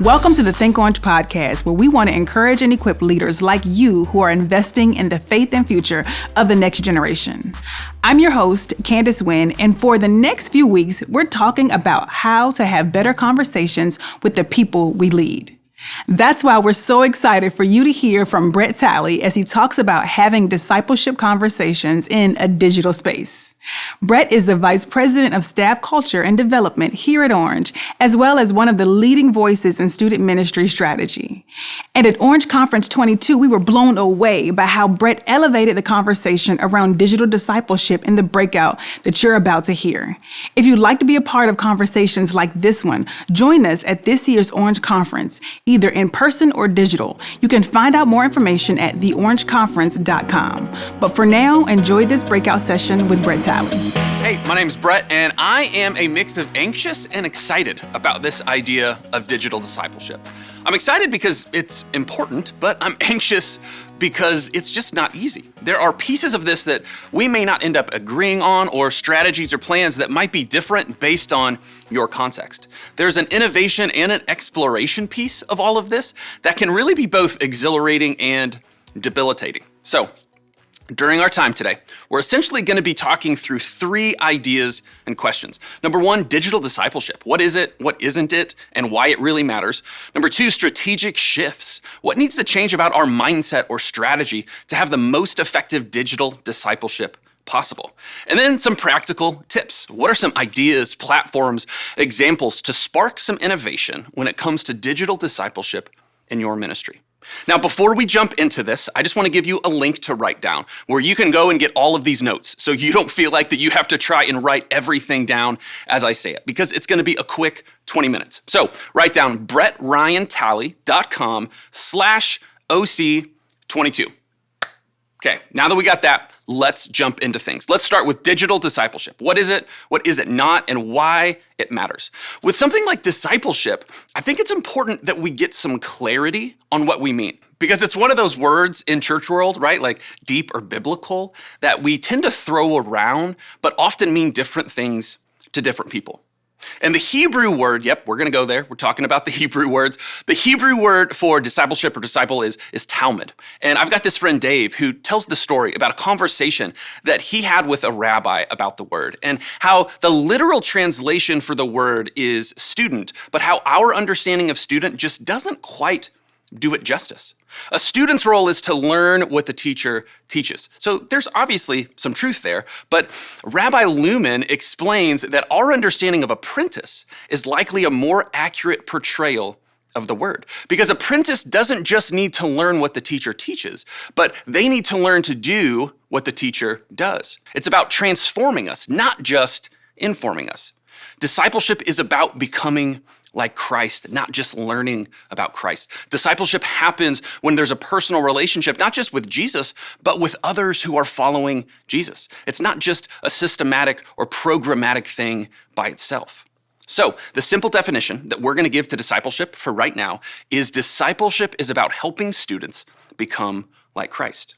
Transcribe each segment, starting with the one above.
Welcome to the Think Orange podcast, where we want to encourage and equip leaders like you who are investing in the faith and future of the next generation. I'm your host, Candace Wynn, and for the next few weeks, we're talking about how to have better conversations with the people we lead. That's why we're so excited for you to hear from Brett Talley as he talks about having discipleship conversations in a digital space. Brett is the Vice President of Staff Culture and Development here at Orange, as well as one of the leading voices in student ministry strategy. And at Orange Conference 22, we were blown away by how Brett elevated the conversation around digital discipleship in the breakout that you're about to hear. If you'd like to be a part of conversations like this one, join us at this year's Orange Conference, either in person or digital. You can find out more information at theorangeconference.com. But for now, enjoy this breakout session with Brett Talley. Hey, my name's Brett, and I am a mix of anxious and excited about this idea of digital discipleship. I'm excited because it's important, but I'm anxious because it's just not easy. There are pieces of this that we may not end up agreeing on, or strategies or plans that might be different based on your context. There's an innovation and an exploration piece of all of this that can really be both exhilarating and debilitating. So, during our time today, we're essentially going to be talking through three ideas and questions. Number one, digital discipleship. What is it? What isn't it? And why it really matters. Number two, strategic shifts. What needs to change about our mindset or strategy to have the most effective digital discipleship possible? And then some practical tips. What are some ideas, platforms, examples to spark some innovation when it comes to digital discipleship in your ministry? Now, before we jump into this, I just want to give you a link to write down where you can go and get all of these notes so you don't feel like that you have to try and write everything down as I say it, because it's going to be a quick 20 minutes. So write down brettryanTalley.com/OC22. Okay, now that we got that, let's jump into things. Let's start with digital discipleship. What is it? What is it not? And why it matters. With something like discipleship, I think it's important that we get some clarity on what we mean, because it's one of those words in church world, right? Like deep or biblical, that we tend to throw around, but often mean different things to different people. And the Hebrew word, yep, we're going to go there. We're talking about the Hebrew words. The Hebrew word for discipleship or disciple is Talmud. And I've got this friend, Dave, who tells the story about a conversation that he had with a rabbi about the word and how the literal translation for the word is student, but how our understanding of student just doesn't quite do it justice. A student's role is to learn what the teacher teaches. So there's obviously some truth there, but Rabbi Lumen explains that our understanding of apprentice is likely a more accurate portrayal of the word, because apprentice doesn't just need to learn what the teacher teaches, but they need to learn to do what the teacher does. It's about transforming us, not just informing us. Discipleship is about becoming like Christ, not just learning about Christ. Discipleship happens when there's a personal relationship, not just with Jesus, but with others who are following Jesus. It's not just a systematic or programmatic thing by itself. So the simple definition that we're going to give to discipleship for right now is discipleship is about helping students become like Christ.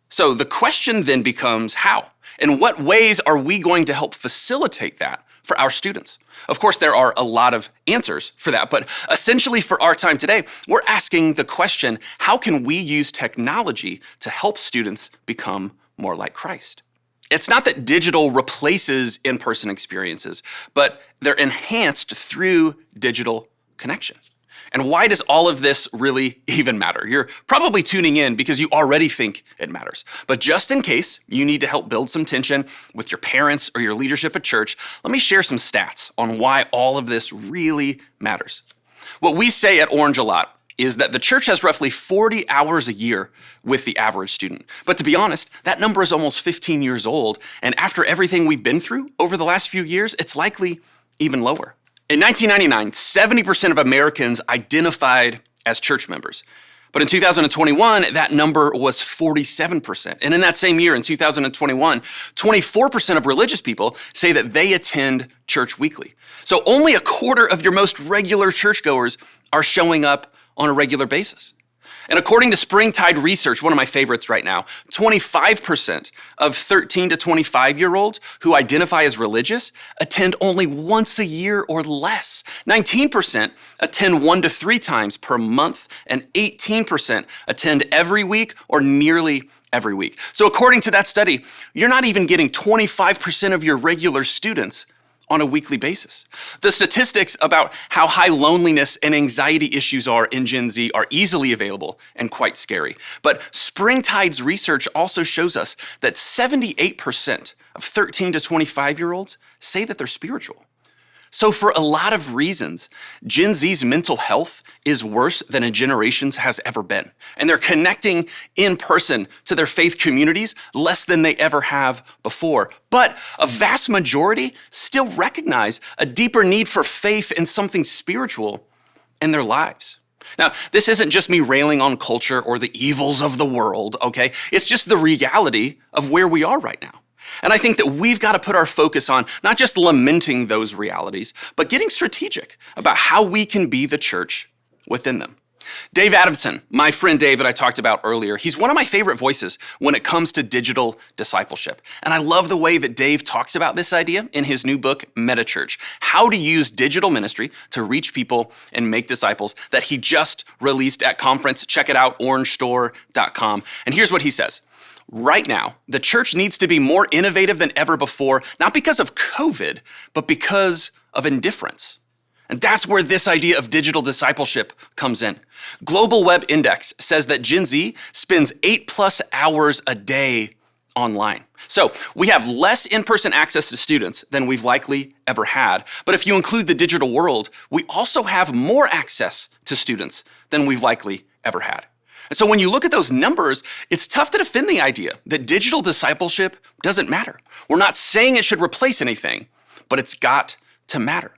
So the question then becomes how? In what ways are we going to help facilitate that for our students? Of course, there are a lot of answers for that, but essentially for our time today, we're asking the question, how can we use technology to help students become more like Christ? It's not that digital replaces in-person experiences, but they're enhanced through digital connection. And why does all of this really even matter? You're probably tuning in because you already think it matters. But just in case you need to help build some tension with your parents or your leadership at church, let me share some stats on why all of this really matters. What we say at Orange a lot is that the church has roughly 40 hours a year with the average student. But to be honest, that number is almost 15 years old. And after everything we've been through over the last few years, it's likely even lower. In 1999, 70% of Americans identified as church members. But in 2021, that number was 47%. And in that same year, in 2021, 24% of religious people say that they attend church weekly. So only a quarter of your most regular churchgoers are showing up on a regular basis. And according to Springtide Research, one of my favorites right now, 25% of 13 to 25-year-olds who identify as religious attend only once a year or less. 19% attend 1 to 3 times per month, and 18% attend every week or nearly every week. So according to that study, you're not even getting 25% of your regular students on a weekly basis. The statistics about how high loneliness and anxiety issues are in Gen Z are easily available and quite scary. But Springtide's research also shows us that 78% of 13 to 25-year-olds say that they're spiritual. So for a lot of reasons, Gen Z's mental health is worse than a generation's has ever been. And they're connecting in person to their faith communities less than they ever have before. But a vast majority still recognize a deeper need for faith in something spiritual in their lives. Now, this isn't just me railing on culture or the evils of the world, okay? It's just the reality of where we are right now. And I think that we've got to put our focus on not just lamenting those realities, but getting strategic about how we can be the church within them. Dave Adamson, my friend Dave that I talked about earlier, he's one of my favorite voices when it comes to digital discipleship. And I love the way that Dave talks about this idea in his new book, Meta Church, how to use digital ministry to reach people and make disciples, that he just released at conference. Check it out, orangestore.com. And here's what he says. Right now, the church needs to be more innovative than ever before, not because of COVID, but because of indifference. And that's where this idea of digital discipleship comes in. Global Web Index says that Gen Z spends 8+ hours a day online. So we have less in-person access to students than we've likely ever had. But if you include the digital world, we also have more access to students than we've likely ever had. And so when you look at those numbers, it's tough to defend the idea that digital discipleship doesn't matter. We're not saying it should replace anything, but it's got to matter.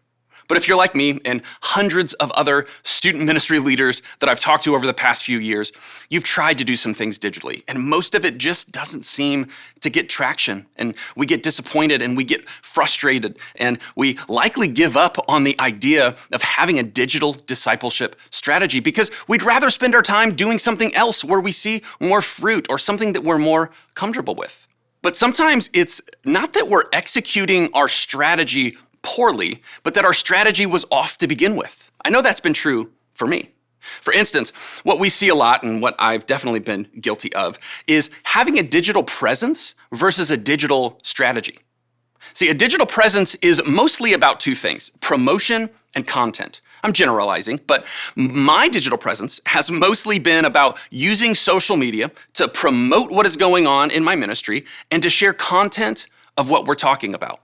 But if you're like me and hundreds of other student ministry leaders that I've talked to over the past few years, you've tried to do some things digitally, and most of it just doesn't seem to get traction. And we get disappointed and we get frustrated, and we likely give up on the idea of having a digital discipleship strategy because we'd rather spend our time doing something else where we see more fruit or something that we're more comfortable with. But sometimes it's not that we're executing our strategy poorly, but that our strategy was off to begin with. I know that's been true for me. For instance, what we see a lot, and what I've definitely been guilty of, is having a digital presence versus a digital strategy. See, a digital presence is mostly about two things: promotion and content. I'm generalizing, but my digital presence has mostly been about using social media to promote what is going on in my ministry and to share content of what we're talking about.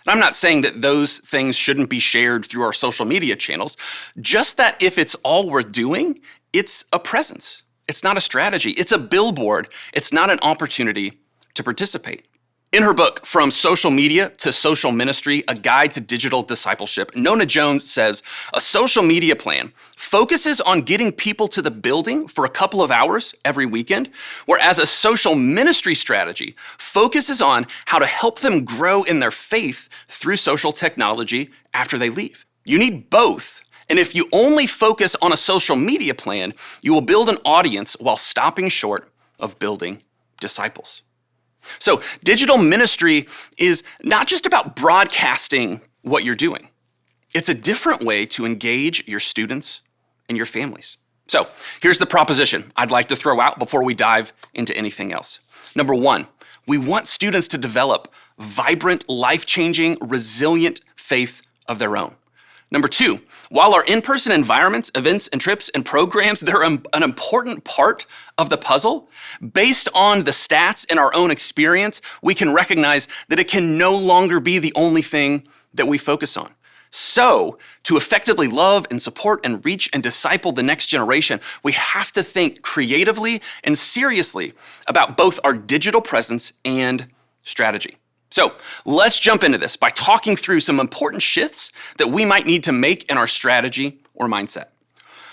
And I'm not saying that those things shouldn't be shared through our social media channels, just that if it's all we're doing, it's a presence. It's not a strategy. It's a billboard. It's not an opportunity to participate. In her book, From Social Media to Social Ministry, A Guide to Digital Discipleship, Nona Jones says, a social media plan focuses on getting people to the building for a couple of hours every weekend, whereas a social ministry strategy focuses on how to help them grow in their faith through social technology after they leave. You need both. And if you only focus on a social media plan, you will build an audience while stopping short of building disciples. So digital ministry is not just about broadcasting what you're doing. It's a different way to engage your students and your families. So here's the proposition I'd like to throw out before we dive into anything else. Number one, we want students to develop vibrant, life-changing, resilient faith of their own. Number two, while our in-person environments, events, and trips and programs, they're an important part of the puzzle, based on the stats and our own experience, we can recognize that it can no longer be the only thing that we focus on. So, to effectively love and support and reach and disciple the next generation, we have to think creatively and seriously about both our digital presence and strategy. So let's jump into this by talking through some important shifts that we might need to make in our strategy or mindset.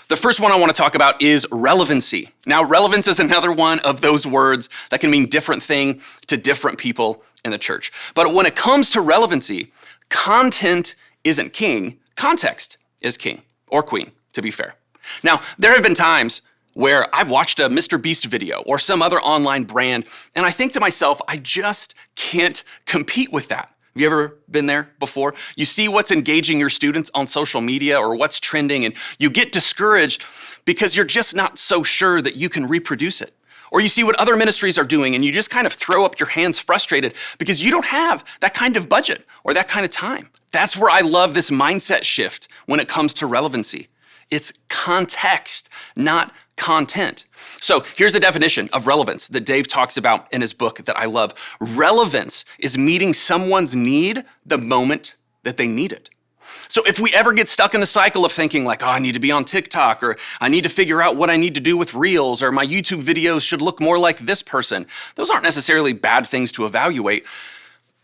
The first one I want to talk about is relevancy. Now, relevance is another one of those words that can mean different thing to different people in the church. But when it comes to relevancy, content isn't king, context is king or queen, to be fair. Now, there have been times where I've watched a Mr. Beast video or some other online brand, and I think to myself, I just can't compete with that. Have you ever been there before? You see what's engaging your students on social media or what's trending, and you get discouraged because you're just not so sure that you can reproduce it. Or you see what other ministries are doing, and you just kind of throw up your hands frustrated because you don't have that kind of budget or that kind of time. That's where I love this mindset shift when it comes to relevancy. It's context, not content. So here's a definition of relevance that Dave talks about in his book that I love. Relevance is meeting someone's need the moment that they need it. So if we ever get stuck in the cycle of thinking like, oh, I need to be on TikTok, or I need to figure out what I need to do with Reels, or my YouTube videos should look more like this person, those aren't necessarily bad things to evaluate,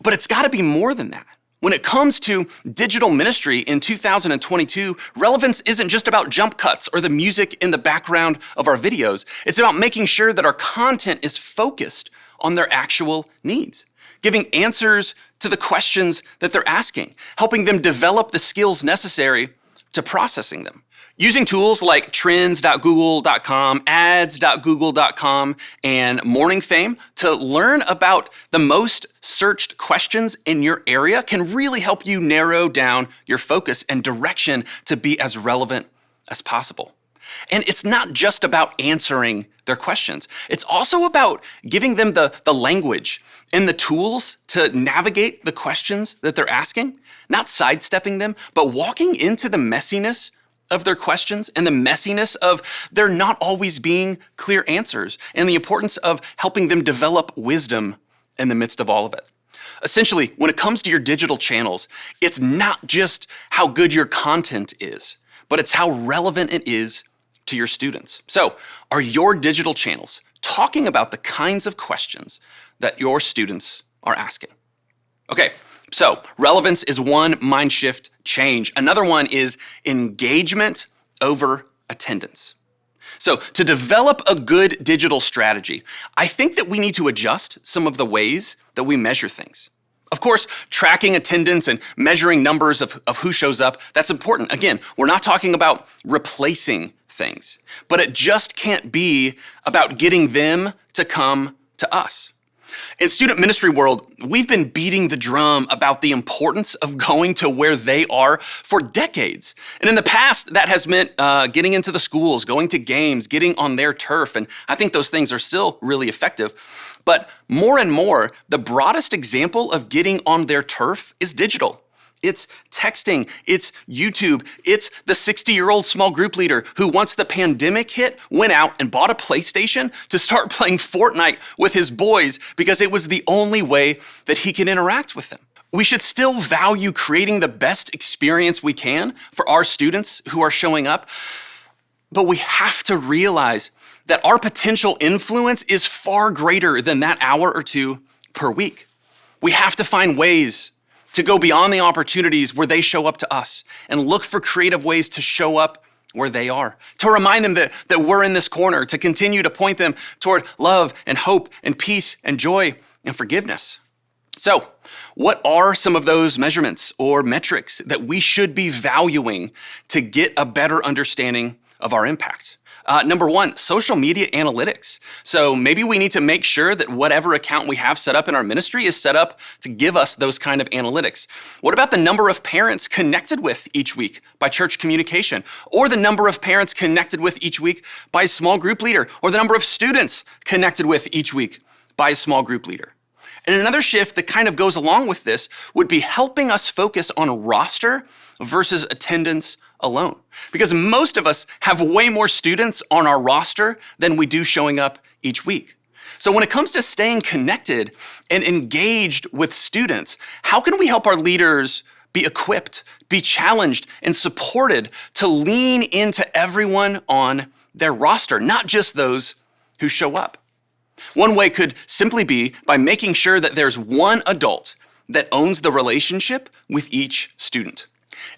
but it's got to be more than that. When it comes to digital ministry in 2022, relevance isn't just about jump cuts or the music in the background of our videos. It's about making sure that our content is focused on their actual needs, giving answers to the questions that they're asking, helping them develop the skills necessary to processing them. Using tools like trends.google.com, ads.google.com, and Morning Fame to learn about the most searched questions in your area can really help you narrow down your focus and direction to be as relevant as possible. And it's not just about answering their questions. It's also about giving them the language and the tools to navigate the questions that they're asking, not sidestepping them, but walking into the messiness of their questions and the messiness of there not always being clear answers, and the importance of helping them develop wisdom in the midst of all of it. Essentially, when it comes to your digital channels, it's not just how good your content is, but it's how relevant it is to your students. So, are your digital channels talking about the kinds of questions that your students are asking? Okay. So relevance is one mind shift change. Another one is engagement over attendance. So to develop a good digital strategy, I think that we need to adjust some of the ways that we measure things. Of course, tracking attendance and measuring numbers of who shows up, that's important. Again, we're not talking about replacing things, but it just can't be about getting them to come to us. In student ministry world, we've been beating the drum about the importance of going to where they are for decades. And in the past, that has meant getting into the schools, going to games, getting on their turf. And I think those things are still really effective. But more and more, the broadest example of getting on their turf is digital. It's texting, it's YouTube, it's the 60-year-old small group leader who, once the pandemic hit, went out and bought a PlayStation to start playing Fortnite with his boys because it was the only way that he can interact with them. We should still value creating the best experience we can for our students who are showing up, but we have to realize that our potential influence is far greater than that hour or two per week. We have to find ways to go beyond the opportunities where they show up to us and look for creative ways to show up where they are, to remind them that we're in this corner, to continue to point them toward love and hope and peace and joy and forgiveness. So, what are some of those measurements or metrics that we should be valuing to get a better understanding of our impact? Number one, social media analytics. So maybe we need to make sure that whatever account we have set up in our ministry is set up to give us those kind of analytics. What about the number of parents connected with each week by church communication, or the number of parents connected with each week by a small group leader, or the number of students connected with each week by a small group leader? And another shift that kind of goes along with this would be helping us focus on roster versus attendance alone. Because most of us have way more students on our roster than we do showing up each week. So when it comes to staying connected and engaged with students, how can we help our leaders be equipped, be challenged, and supported to lean into everyone on their roster, not just those who show up? One way could simply be by making sure that there's one adult that owns the relationship with each student.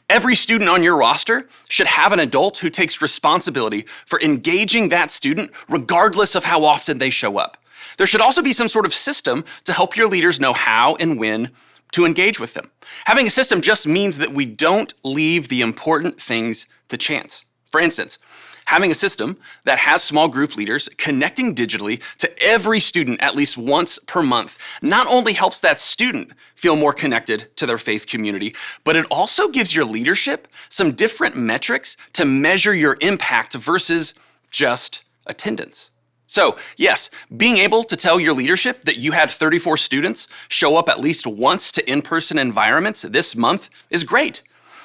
Every student on your roster should have an adult who takes responsibility for engaging that student regardless of how often they show up. There should also be some sort of system to help your leaders know how and when to engage with them. Having a system just means that we don't leave the important things to chance. For instance, Having a system that has small group leaders connecting digitally to every student at least once per month not only helps that student feel more connected to their faith community, but it also gives your leadership some different metrics to measure your impact versus just attendance. So yes, being able to tell your leadership that you had 34 students show up at least once to in-person environments this month is great.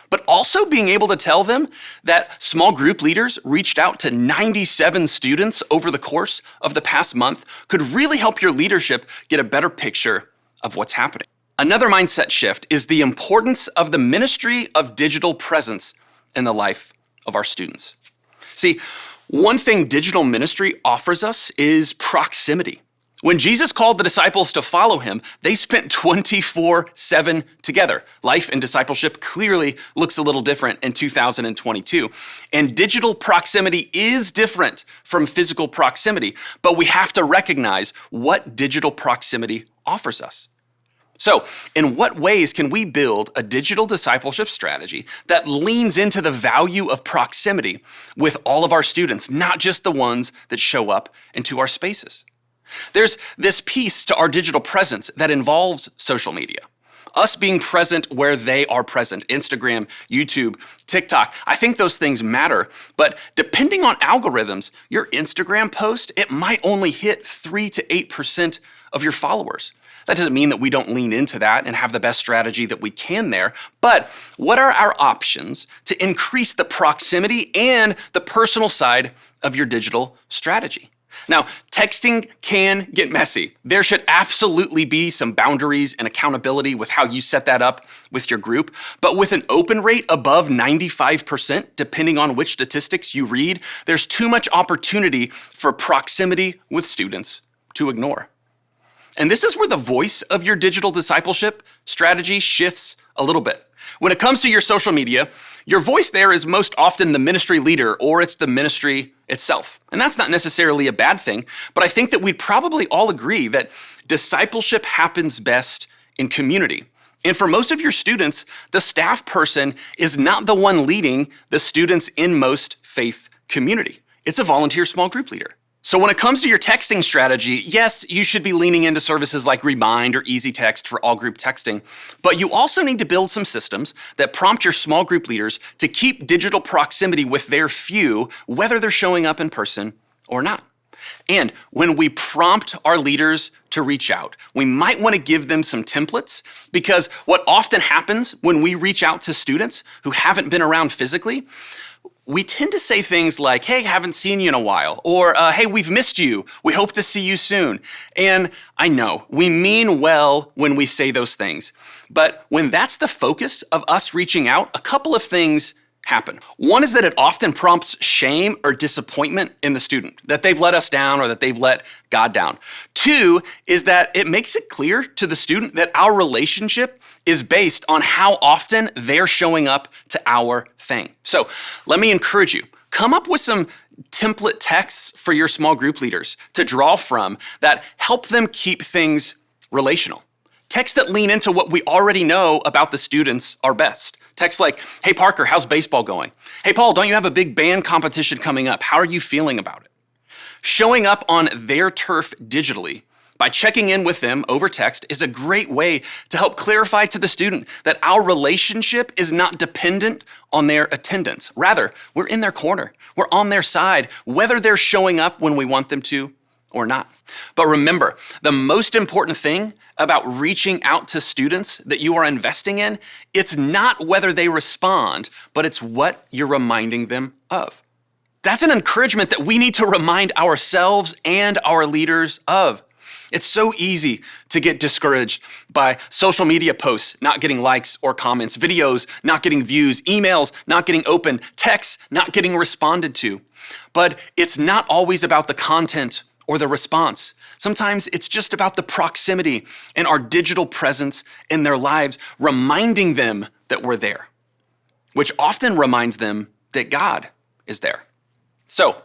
But also being able to tell them that small group leaders reached out to 97 students over the course of the past month could really help your leadership get a better picture of what's happening. Another mindset shift is the importance of the ministry of digital presence in the life of our students. See, one thing digital ministry offers us is proximity. When Jesus called the disciples to follow him, they spent 24/7 together. Life in discipleship clearly looks a little different in 2022. And digital proximity is different from physical proximity, but we have to recognize what digital proximity offers us. So, in what ways can we build a digital discipleship strategy that leans into the value of proximity with all of our students, not just the ones that show up into our spaces? There's this piece to our digital presence that involves social media. Us being present where they are present, Instagram, YouTube, TikTok. I think those things matter, but depending on algorithms, your Instagram post, it might only hit 3 to 8% of your followers. That doesn't mean that we don't lean into that and have the best strategy that we can there, but what are our options to increase the proximity and the personal side of your digital strategy? Now, texting can get messy. There should absolutely be some boundaries and accountability with how you set that up with your group, but with an open rate above 95%, depending on which statistics you read, there's too much opportunity for proximity with students to ignore. And this is where the voice of your digital discipleship strategy shifts a little bit. When it comes to your social media, your voice there is most often the ministry leader or it's the ministry itself. And that's not necessarily a bad thing, but I think that we'd probably all agree that discipleship happens best in community. And for most of your students, the staff person is not the one leading the students in most faith community. It's a volunteer small group leader. So when it comes to your texting strategy, yes, you should be leaning into services like Remind or Easy Text for all group texting, but you also need to build some systems that prompt your small group leaders to keep digital proximity with their few, whether they're showing up in person or not. And when we prompt our leaders to reach out, we might want to give them some templates, because what often happens when we reach out to students who haven't been around physically, we tend to say things like, hey, haven't seen you in a while, or hey, we've missed you. We hope to see you soon. And I know we mean well when we say those things, but when that's the focus of us reaching out, a couple of things happen. One is that it often prompts shame or disappointment in the student, that they've let us down or that they've let God down. Two is that it makes it clear to the student that our relationship is based on how often they're showing up to our thing. So let me encourage you, come up with some template texts for your small group leaders to draw from that help them keep things relational. Texts that lean into what we already know about the students are best. Texts like, hey Parker, how's baseball going? Hey Paul, don't you have a big band competition coming up? How are you feeling about it? Showing up on their turf digitally by checking in with them over text is a great way to help clarify to the student that our relationship is not dependent on their attendance. Rather, we're in their corner. We're on their side, whether they're showing up when we want them to or not. But remember, the most important thing about reaching out to students that you are investing in, it's not whether they respond, but it's what you're reminding them of. That's an encouragement that we need to remind ourselves and our leaders of. It's so easy to get discouraged by social media posts not getting likes or comments, videos not getting views, emails not getting opened, texts not getting responded to. But it's not always about the content or the response. Sometimes it's just about the proximity and our digital presence in their lives, reminding them that we're there, which often reminds them that God is there. So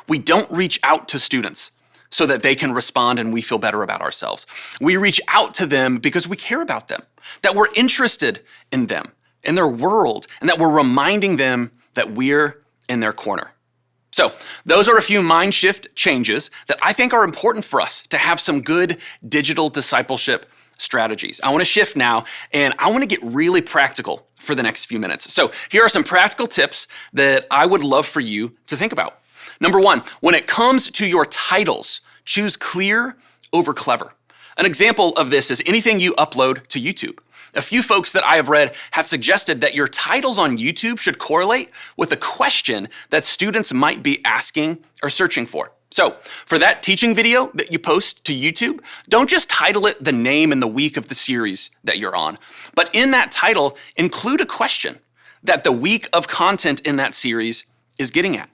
we don't reach out to students so that they can respond and we feel better about ourselves. We reach out to them because we care about them, that we're interested in them, in their world, and that we're reminding them that we're in their corner. So those are a few mind shift changes that I think are important for us to have some good digital discipleship strategies. I want to shift now, and I want to get really practical for the next few minutes. So here are some practical tips that I would love for you to think about. Number one, when it comes to your titles, choose clear over clever. An example of this is anything you upload to YouTube. A few folks that I have read have suggested that your titles on YouTube should correlate with a question that students might be asking or searching for. So for that teaching video that you post to YouTube, don't just title it the name and the week of the series that you're on, but in that title, include a question that the week of content in that series is getting at.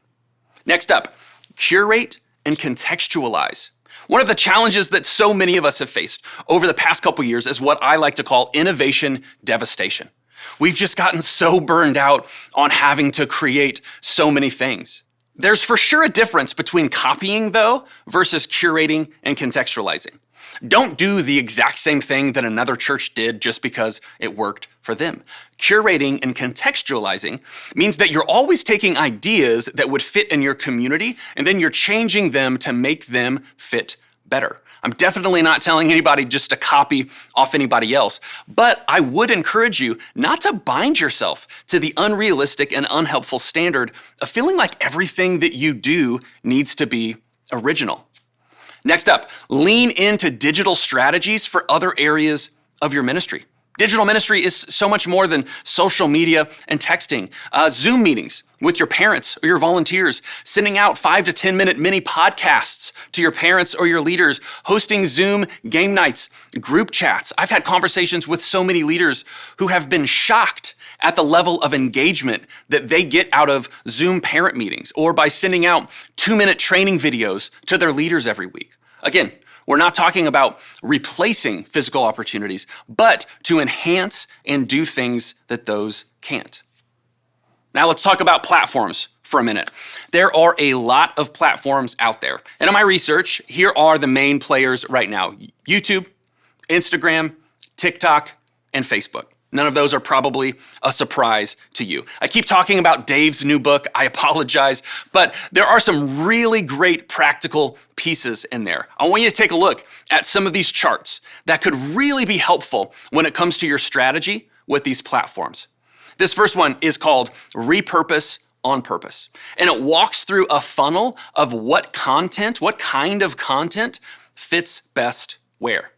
Next up, curate and contextualize. One of the challenges that so many of us have faced over the past couple years is what I like to call innovation devastation. We've just gotten so burned out on having to create so many things. There's for sure a difference between copying, though, versus curating and contextualizing. Don't do the exact same thing that another church did just because it worked for them. Curating and contextualizing means that you're always taking ideas that would fit in your community, and then you're changing them to make them fit better. I'm definitely not telling anybody just to copy off anybody else, but I would encourage you not to bind yourself to the unrealistic and unhelpful standard of feeling like everything that you do needs to be original. Next up, lean into digital strategies for other areas of your ministry. Digital ministry is so much more than social media and texting. Zoom meetings with your parents or your volunteers, sending out 5 to 10 minute mini podcasts to your parents or your leaders, hosting Zoom game nights, group chats. I've had conversations with so many leaders who have been shocked at the level of engagement that they get out of Zoom parent meetings or by sending out 2-minute training videos to their leaders every week. Again, we're not talking about replacing physical opportunities, but to enhance and do things that those can't. Now let's talk about platforms for a minute. There are a lot of platforms out there. And in my research, here are the main players right now: YouTube, Instagram, TikTok, and Facebook. None of those are probably a surprise to you. I keep talking about Dave's new book. I apologize, but there are some really great practical pieces in there. I want you to take a look at some of these charts that could really be helpful when it comes to your strategy with these platforms. This first one is called Repurpose on Purpose, and it walks through a funnel of what kind of content fits best where.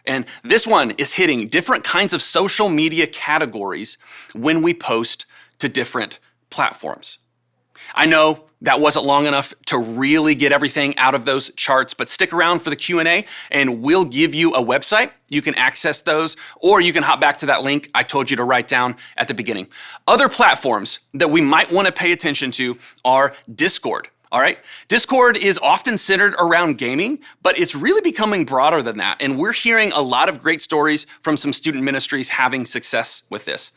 And this one is hitting different kinds of social media categories when we post to different platforms. I know that wasn't long enough to really get everything out of those charts, but stick around for the Q&A and we'll give you a website. You can access those, or you can hop back to that link I told you to write down at the beginning. Other platforms that we might want to pay attention to are Discord. All right. Discord is often centered around gaming, but it's really becoming broader than that. And we're hearing a lot of great stories from some student ministries having success with this.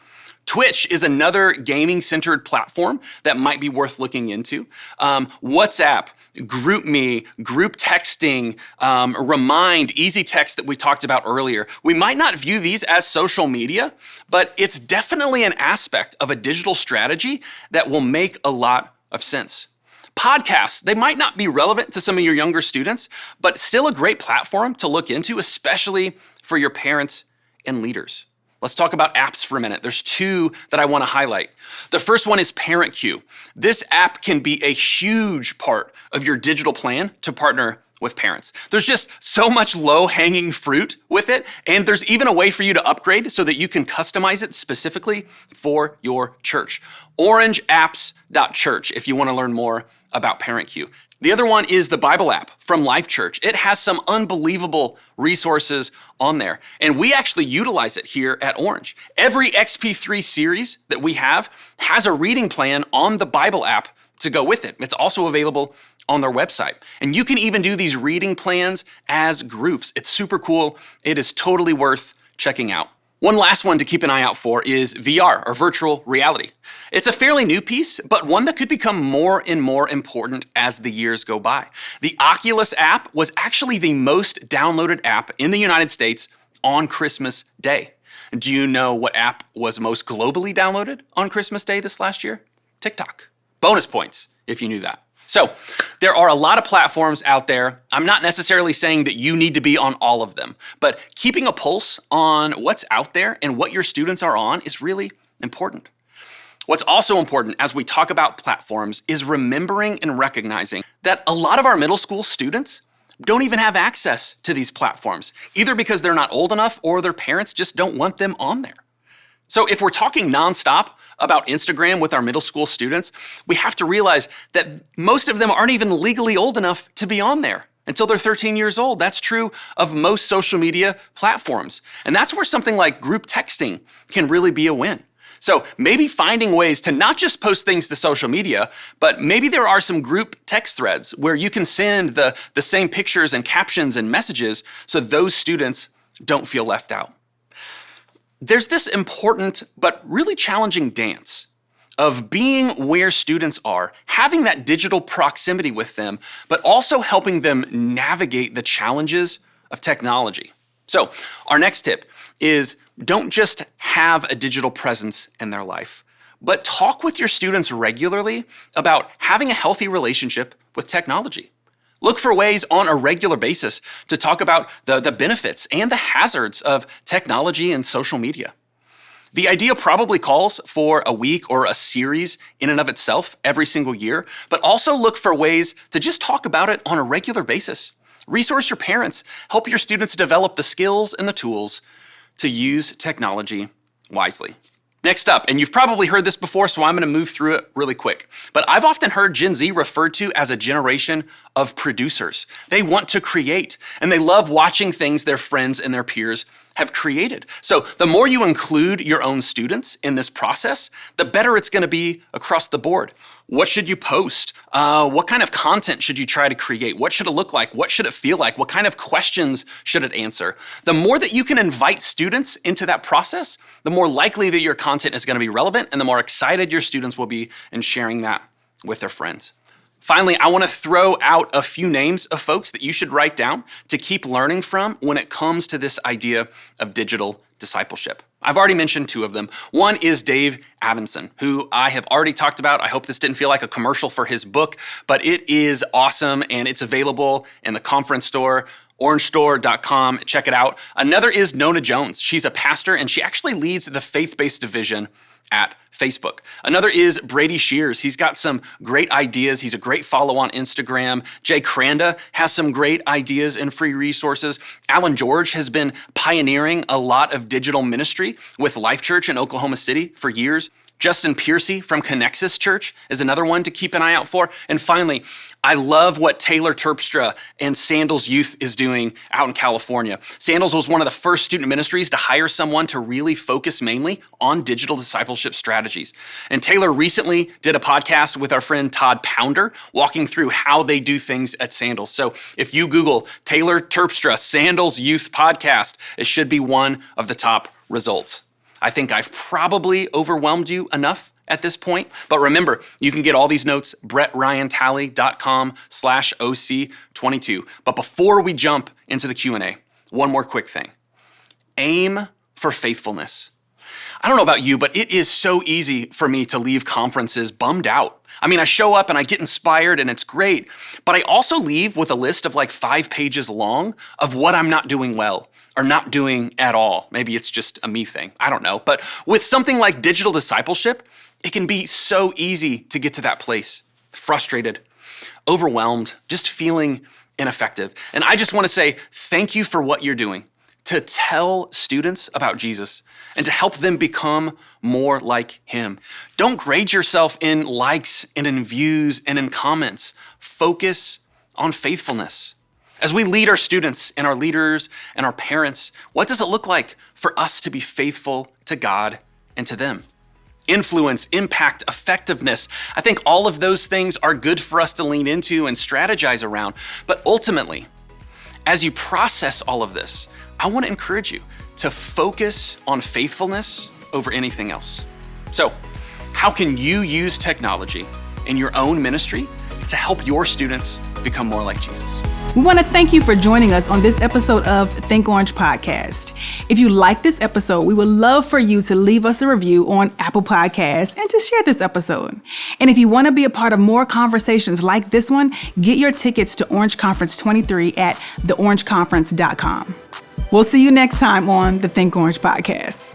Twitch is another gaming-centered platform that might be worth looking into. WhatsApp, GroupMe, group texting, Remind, Easy Text that we talked about earlier. We might not view these as social media, but it's definitely an aspect of a digital strategy that will make a lot of sense. Podcasts, they might not be relevant to some of your younger students, but still a great platform to look into, especially for your parents and leaders. Let's talk about apps for a minute. There's two that I want to highlight. The first one is ParentQ. This app can be a huge part of your digital plan to partner with parents. There's just so much low-hanging fruit with it, and there's even a way for you to upgrade so that you can customize it specifically for your church. orangeapps.church if you want to learn more about ParentQ. The other one is the Bible app from Life Church. It has some unbelievable resources on there, and we actually utilize it here at Orange. Every XP3 series that we have has a reading plan on the Bible app to go with it. It's also available on their website. And you can even do these reading plans as groups. It's super cool. It is totally worth checking out. One last one to keep an eye out for is VR, or virtual reality. It's a fairly new piece, but one that could become more and more important as the years go by. The Oculus app was actually the most downloaded app in the United States on Christmas Day. Do you know what app was most globally downloaded on Christmas Day this last year? TikTok. Bonus points if you knew that. So there are a lot of platforms out there. I'm not necessarily saying that you need to be on all of them, but keeping a pulse on what's out there and what your students are on is really important. What's also important as we talk about platforms is remembering and recognizing that a lot of our middle school students don't even have access to these platforms, either because they're not old enough or their parents just don't want them on there. So if we're talking nonstop about Instagram with our middle school students, we have to realize that most of them aren't even legally old enough to be on there until they're 13 years old. That's true of most social media platforms. And that's where something like group texting can really be a win. So maybe finding ways to not just post things to social media, but maybe there are some group text threads where you can send the same pictures and captions and messages so those students don't feel left out. There's this important but really challenging dance of being where students are, having that digital proximity with them, but also helping them navigate the challenges of technology. So our next tip is don't just have a digital presence in their life, but talk with your students regularly about having a healthy relationship with technology. Look for ways on a regular basis to talk about the benefits and the hazards of technology and social media. The idea probably calls for a week or a series in and of itself every single year, but also look for ways to just talk about it on a regular basis. Resource your parents, help your students develop the skills and the tools to use technology wisely. Next up, and you've probably heard this before, so I'm going to move through it really quick, but I've often heard Gen Z referred to as a generation of producers. They want to create, and they love watching things their friends and their peers have created. So the more you include your own students in this process, the better it's going to be across the board. What should you post? What kind of content should you try to create? What should it look like? What should it feel like? What kind of questions should it answer? The more that you can invite students into that process, the more likely that your content is going to be relevant and the more excited your students will be in sharing that with their friends. Finally, I want to throw out a few names of folks that you should write down to keep learning from when it comes to this idea of digital discipleship. I've already mentioned two of them. One is Dave Adamson, who I have already talked about. I hope this didn't feel like a commercial for his book, but it is awesome and it's available in the conference store, orangestore.com. Check it out. Another is Nona Jones. She's a pastor and she actually leads the faith-based division at Facebook. Another is Brady Shears. He's got some great ideas. He's a great follow on Instagram. Jay Cranda has some great ideas and free resources. Alan George has been pioneering a lot of digital ministry with Life Church in Oklahoma City for years. Justin Piercy from Connexus Church is another one to keep an eye out for. And finally, I love what Taylor Terpstra and Sandals Youth is doing out in California. Sandals was one of the first student ministries to hire someone to really focus mainly on digital discipleship strategies. And Taylor recently did a podcast with our friend Todd Pounder, walking through how they do things at Sandals. So if you Google Taylor Terpstra Sandals Youth Podcast, it should be one of the top results. I think I've probably overwhelmed you enough at this point, but remember, you can get all these notes, bretryantalley.com/OC22. But before we jump into the Q&A, one more quick thing. Aim for faithfulness. I don't know about you, but it is so easy for me to leave conferences bummed out. I mean, I show up and I get inspired and it's great, but I also leave with a list of like 5 pages long of what I'm not doing well or not doing at all. Maybe it's just a me thing, I don't know. But with something like digital discipleship, it can be so easy to get to that place, frustrated, overwhelmed, just feeling ineffective. And I just want to say thank you for what you're doing to tell students about Jesus and to help them become more like him. Don't grade yourself in likes and in views and in comments. Focus on faithfulness. As we lead our students and our leaders and our parents, what does it look like for us to be faithful to God and to them? Influence, impact, effectiveness. I think all of those things are good for us to lean into and strategize around. But ultimately, as you process all of this, I want to encourage you to focus on faithfulness over anything else. So, how can you use technology in your own ministry to help your students become more like Jesus? We want to thank you for joining us on this episode of Think Orange Podcast. If you like this episode, we would love for you to leave us a review on Apple Podcasts and to share this episode. And if you want to be a part of more conversations like this one, get your tickets to Orange Conference 23 at theorangeconference.com. We'll see you next time on the Think Orange Podcast.